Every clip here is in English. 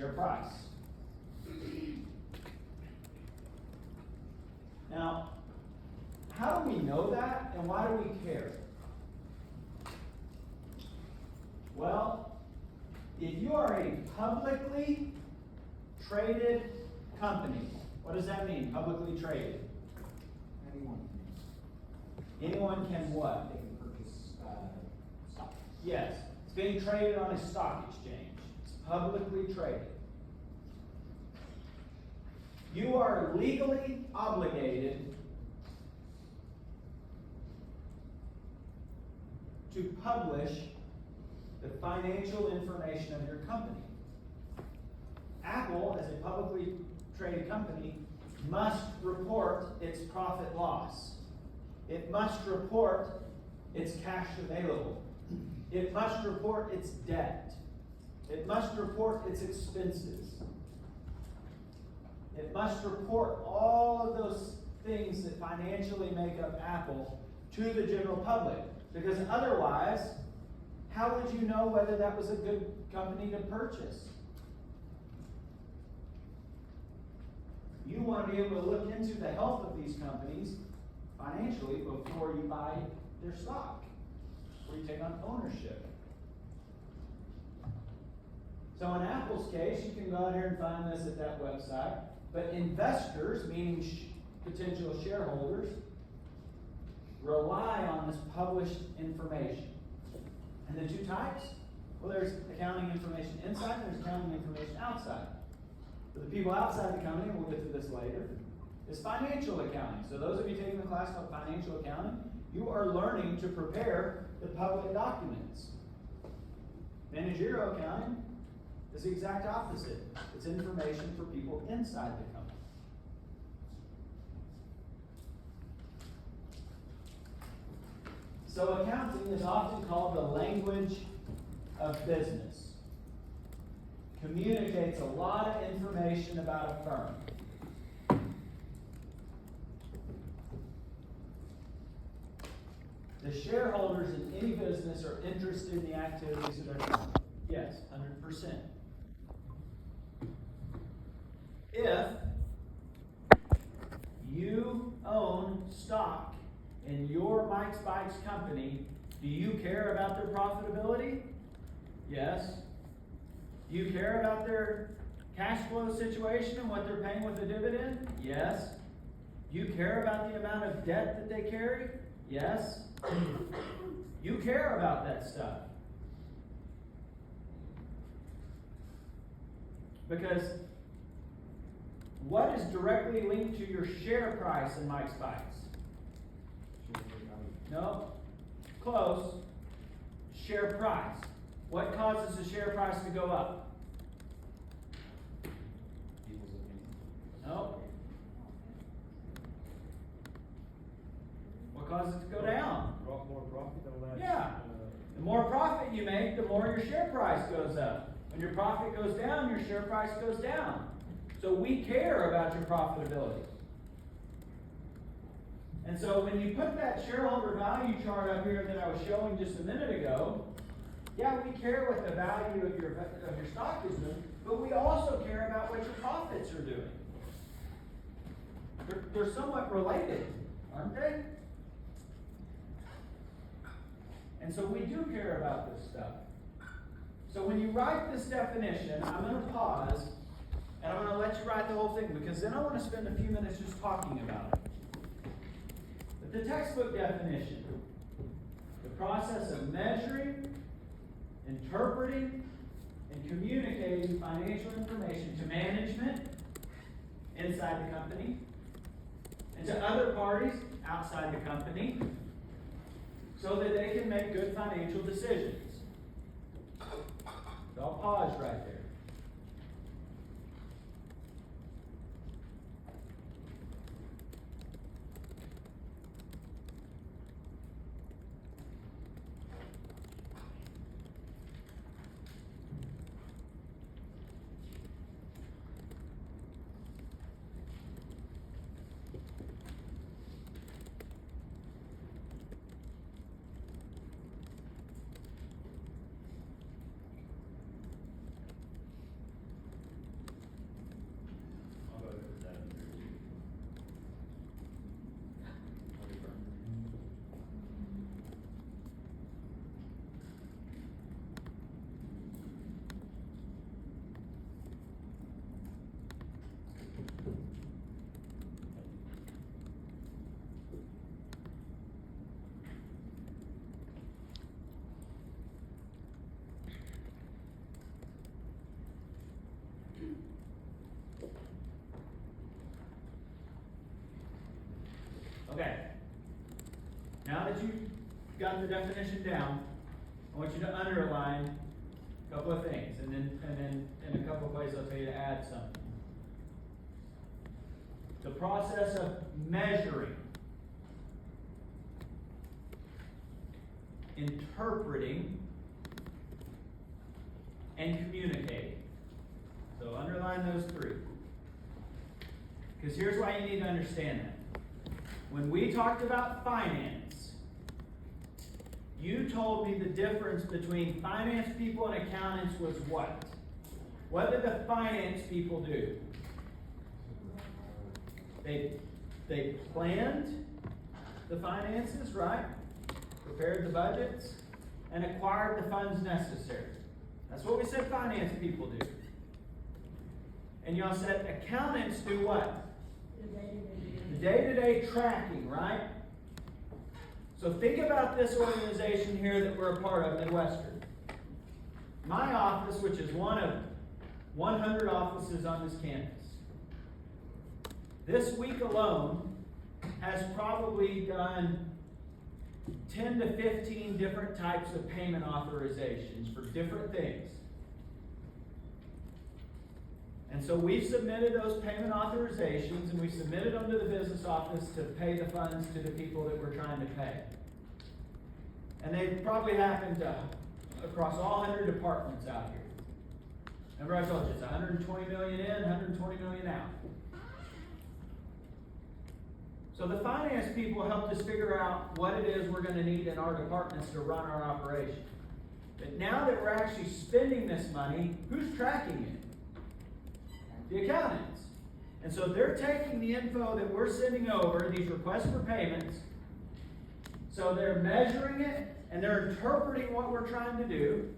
share price. Now, how do we know that, and why do we care? Well, if you are a publicly traded company, what does that mean, publicly traded? Anyone can what? They can purchase stock. Yes, it's being traded on a stock exchange. It's publicly traded. You are legally obligated to publish the financial information of your company. Apple, as a publicly traded company, must report its profit loss. It must report its cash available. It must report its debt. It must report its expenses. It must report all of those things that financially make up Apple to the general public. Because otherwise, how would you know whether that was a good company to purchase? You want to be able to look into the health of these companies financially before you buy their stock, before you take on ownership. So in Apple's case, you can go out here and find this at that website, but investors, meaning potential shareholders, rely on this published information. And the two types? Well, there's accounting information inside, and there's accounting information outside. For the people outside the company, and we'll get to this later, is financial accounting. So those of you taking the class called financial accounting, you are learning to prepare the public documents. Managerial accounting is the exact opposite. It's information for people inside the company. So accounting is often called the language of business. Communicates a lot of information about a firm. The shareholders in any business are interested in the activities of their company. Yes, 100%. If you own stock in your Mike's Bikes company, do you care about their profitability? Yes. Do you care about their cash flow situation and what they're paying with the dividend? Yes. Do you care about the amount of debt that they carry? Yes. You care about that stuff. Because what is directly linked to your share price in Mike's Bikes? No. Close. Share price. What causes the share price to go up? People's opinion. No. What causes it to go down? More profit than less. Yeah. The more profit you make, the more your share price goes up. When your profit goes down, your share price goes down. So we care about your profitability. And so when you put that shareholder value chart up here that I was showing just a minute ago, yeah, we care what the value of your stock is doing, but we also care about what your profits are doing. They're somewhat related, aren't they? And so we do care about this stuff. So when you write this definition, I'm going to pause, and I'm going to let you write the whole thing, because then I want to spend a few minutes just talking about it. But the textbook definition, the process of measuring, interpreting, and communicating financial information to management inside the company and to other parties outside the company so that they can make good financial decisions. So I'll pause right there. Okay. Now that you've got the definition down, I want you to underline a couple of things, and then in a couple of places I'll tell you to add something. The process of measuring, interpreting, and communicating. So underline those three. Because here's why you need to understand that. When we talked about finance, you told me the difference between finance people and accountants was what? What did the finance people do? They planned the finances, right? Prepared the budgets, and acquired the funds necessary. That's what we said finance people do. And y'all said accountants do what? The day-to-day tracking, right? So think about this organization here that we're a part of, Midwestern. My office, which is one of 100 offices on this campus, this week alone has probably done 10 to 15 different types of payment authorizations for different things. And so we've submitted those payment authorizations, and we submitted them to the business office to pay the funds to the people that we're trying to pay. And they probably happened across all 100 departments out here. Remember I told you, it's 120 million in, 120 million out. So the finance people helped us figure out what it is we're going to need in our departments to run our operation. But now that we're actually spending this money, who's tracking it? The accountants. And so they're taking the info that we're sending over, these requests for payments, so they're measuring it and they're interpreting what we're trying to do,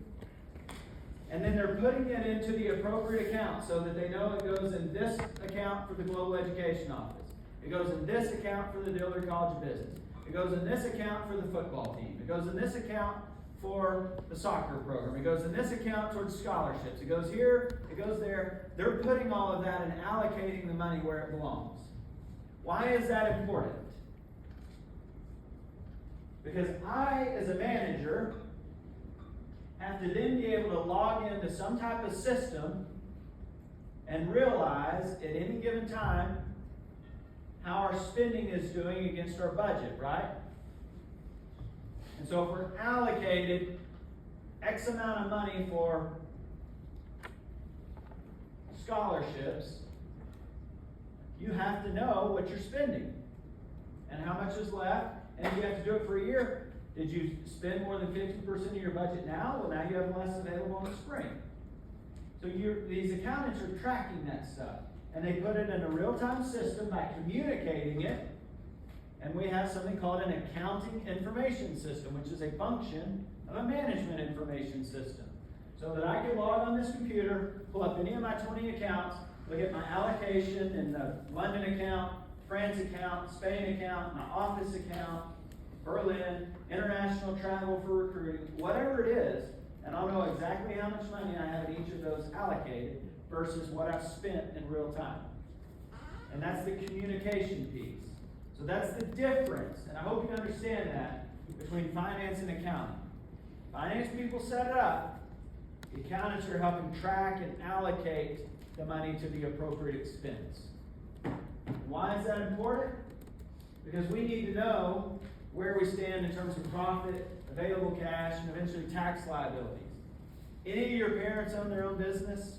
and then they're putting it into the appropriate account so that they know it goes in this account for the Global Education Office. It goes in this account for the Dillard College of Business. It goes in this account for the football team. It goes in this account for the soccer program. It goes in this account towards scholarships. It goes here, it goes there. They're putting all of that and allocating the money where it belongs. Why is that important? Because I, as a manager, have to then be able to log into some type of system and realize at any given time how our spending is doing against our budget, right? And so if we're allocated X amount of money for scholarships, you have to know what you're spending and how much is left, and you have to do it for a year. Did you spend more than 50% of your budget now? Well, now you have less available in the spring. So these accountants are tracking that stuff. And they put it in a real-time system by communicating it. And we have something called an accounting information system, which is a function of a management information system. So that I can log on this computer, pull up any of my 20 accounts, look at my allocation in the London account, France account, Spain account, my office account, Berlin, international travel for recruiting, whatever it is, and I'll know exactly how much money I have in each of those allocated versus what I've spent in real time. And that's the communication piece. So that's the difference, and I hope you understand that, between finance and accounting. Finance people set it up. The accountants are helping track and allocate the money to the appropriate expense. Why is that important? Because we need to know where we stand in terms of profit, available cash, and eventually tax liabilities. Any of your parents own their own business?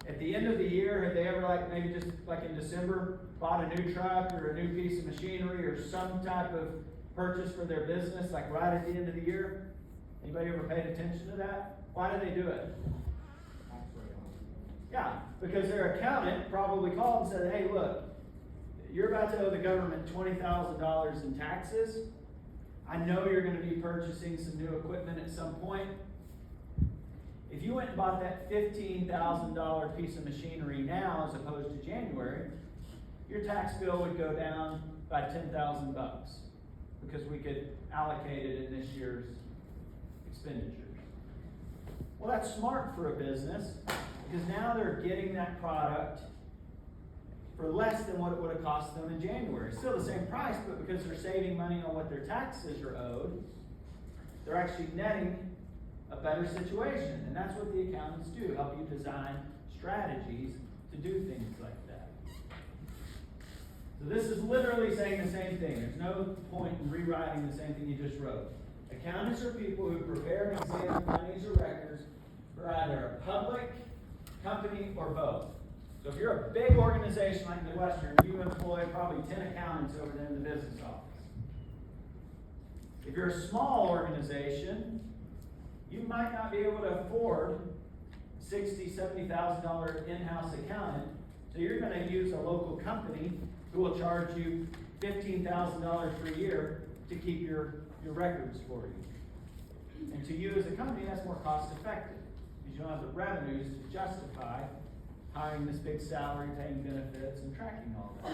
At the end of the year, have they ever, maybe just like in December, bought a new truck or a new piece of machinery or some type of purchase for their business, like right at the end of the year? Anybody ever paid attention to that? Why do they do it? Yeah, because their accountant probably called and said, hey, look, you're about to owe the government $20,000 in taxes. I know you're going to be purchasing some new equipment at some point. If you went and bought that $15,000 piece of machinery now as opposed to January, your tax bill would go down by $10,000 because we could allocate it in this year's expenditures. Well, that's smart for a business because now they're getting that product for less than what it would have cost them in January. Still the same price, but because they're saving money on what their taxes are owed, they're actually netting a better situation. And that's what the accountants do, help you design strategies to do things like that. So this is literally saying the same thing. There's no point in rewriting the same thing you just wrote. Accountants are people who prepare and examine financial records for either a public, company, or both. So if you're a big organization like Midwestern, you employ probably 10 accountants over there in the business office. If you're a small organization, you might not be able to afford $60,000, $70,000 in-house accountant, so you're going to use a local company who will charge you $15,000 per year to keep your records for you. And to you as a company, that's more cost effective, because you don't have the revenues to justify hiring this big salary, paying benefits, and tracking all that.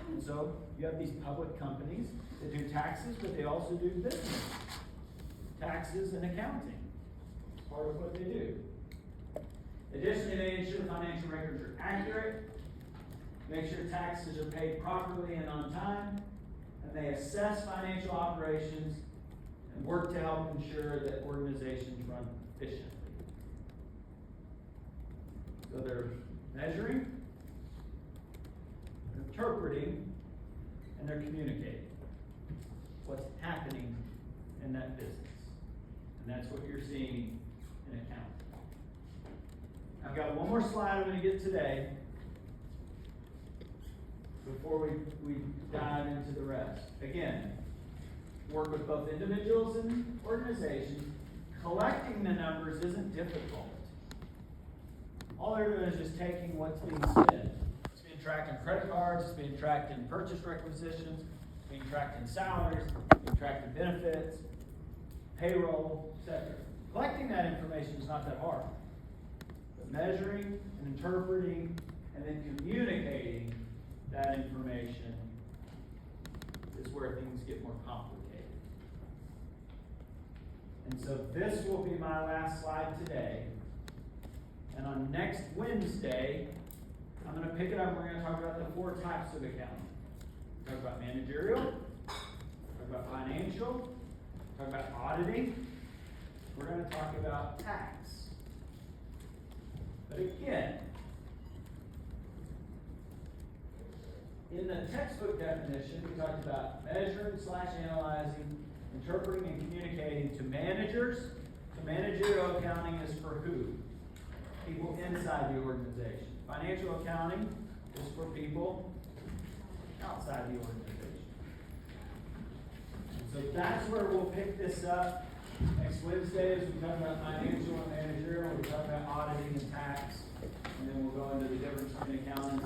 And so you have these public companies that do taxes, but they also do business. Taxes and accounting. It's part of what they do. Additionally, they ensure financial records are accurate, make sure taxes are paid properly and on time, and they assess financial operations and work to help ensure that organizations run efficiently. So they're measuring, they're interpreting, and they're communicating what's happening in that business. And that's what you're seeing in accounting. I've got one more slide I'm going to get today before we dive into the rest. Again, work with both individuals and organizations. Collecting the numbers isn't difficult. All they're doing is just taking what's being spent. It's being tracked in credit cards, it's being tracked in purchase requisitions, it's being tracked in salaries, it's being tracked in benefits, payroll, etc. Collecting that information is not that hard. But measuring and interpreting and then communicating that information is where things get more complicated. And so this will be my last slide today. And on next Wednesday, I'm going to pick it up and we're going to talk about the 4 types of accounting. Talk about managerial, talk about financial, talk about auditing. We're going to talk about tax. But again, in the textbook definition, we talked about measuring / analyzing, interpreting and communicating to managers. So managerial accounting is for who? People inside the organization. Financial accounting is for people outside the organization. And so that's where we'll pick this up next Wednesday as we talk about financial and managerial. We'll talk about auditing and tax. And then we'll go into the difference between accounting